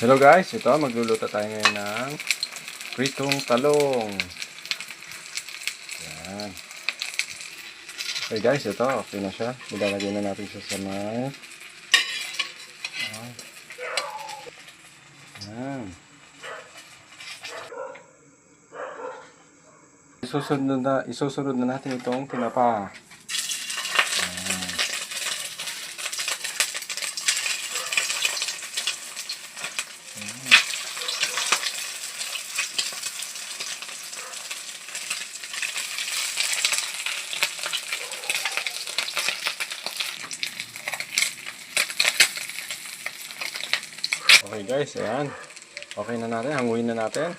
Hello guys, ito magluluto tayo ngayon ng pritong talong. Yan. Okay guys, ito okay na siya. Ilalagay na natin siya sa may. Yan. Isusunod na natin itong tinapa. Okay guys, ayan. Okay na natin, hanguin na natin.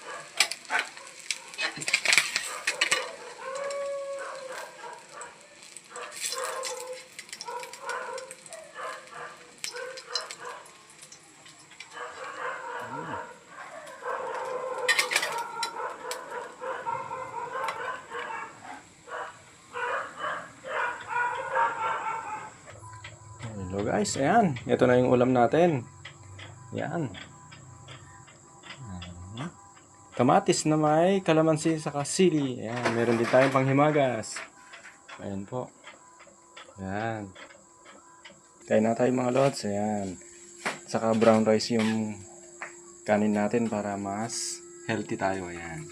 Hello guys, ayan. Ito na yung ulam natin. Yan. Kamatis na may kalamansi sa sili. Ayan, meron din tayong panghimagas. Ayan po. Ayan. Kain na tayo mga lods. Ayan. Saka brown rice yung kanin natin para mas healthy tayo. Ayan.